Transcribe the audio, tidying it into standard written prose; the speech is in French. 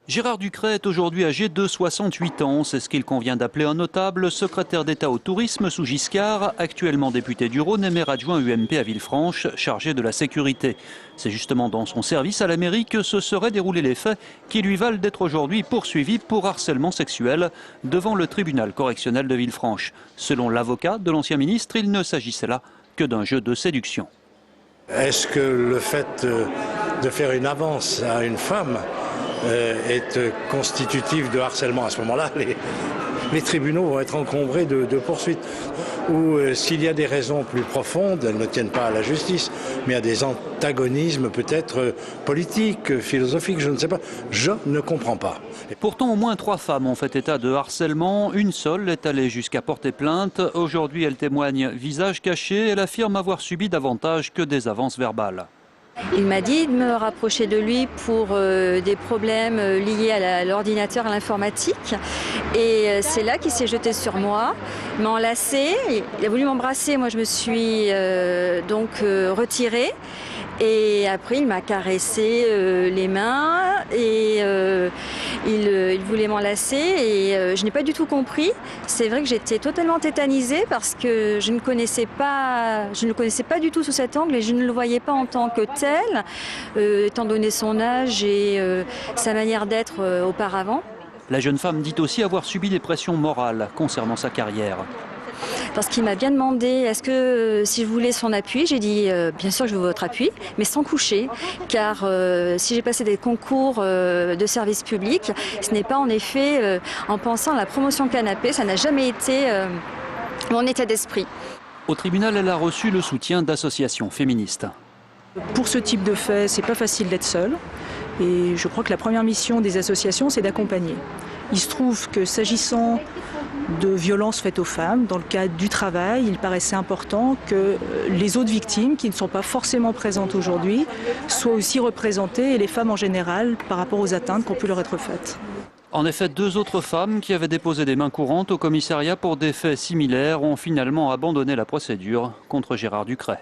Gérard Ducret est aujourd'hui âgé de 68 ans. C'est ce qu'il convient d'appeler un notable, secrétaire d'État au tourisme sous Giscard, actuellement député du Rhône et maire adjoint UMP à Villefranche, chargé de la sécurité. C'est justement dans son service à la mairie que se seraient déroulés les faits qui lui valent d'être aujourd'hui poursuivi pour harcèlement sexuel devant le tribunal correctionnel de Villefranche. Selon l'avocat de l'ancien ministre, il ne s'agissait là que d'un jeu de séduction. Est-ce que le fait de faire une avance à une femme est constitutif de harcèlement? À ce moment-là, les tribunaux vont être encombrés de poursuites. Ou s'il y a des raisons plus profondes, elles ne tiennent pas à la justice, mais à des antagonismes peut-être politiques, philosophiques, je ne sais pas. Je ne comprends pas. Pourtant, au moins 3 femmes ont fait état de harcèlement. Une seule est allée jusqu'à porter plainte. Aujourd'hui, elle témoigne visage caché. Elle affirme avoir subi davantage que des avances verbales. Il m'a dit de me rapprocher de lui pour des problèmes liés à l'ordinateur, à l'informatique. Et c'est là qu'il s'est jeté sur moi, m'a enlacé, il a voulu m'embrasser. Moi, je me suis donc retirée. Et après, il m'a caressé les mains et il voulait m'enlacer et je n'ai pas du tout compris. C'est vrai que j'étais totalement tétanisée parce que je ne le connaissais pas du tout sous cet angle et je ne le voyais pas en tant que tel, étant donné son âge et sa manière d'être auparavant. La jeune femme dit aussi avoir subi des pressions morales concernant sa carrière. Parce qu'il m'a bien demandé est-ce que si je voulais son appui, j'ai dit bien sûr que je veux votre appui, mais sans coucher, car si j'ai passé des concours de service public, ce n'est pas en effet en pensant à la promotion canapé, ça n'a jamais été mon état d'esprit. Au tribunal, elle a reçu le soutien d'associations féministes. Pour ce type de fait, c'est pas facile d'être seul, et je crois que la première mission des associations, c'est d'accompagner. Il se trouve que s'agissant de violences faites aux femmes, dans le cadre du travail, il paraissait important que les autres victimes, qui ne sont pas forcément présentes aujourd'hui, soient aussi représentées, et les femmes en général, par rapport aux atteintes qui ont pu leur être faites. En effet, 2 autres femmes qui avaient déposé des mains courantes au commissariat pour des faits similaires ont finalement abandonné la procédure contre Gérard Ducret.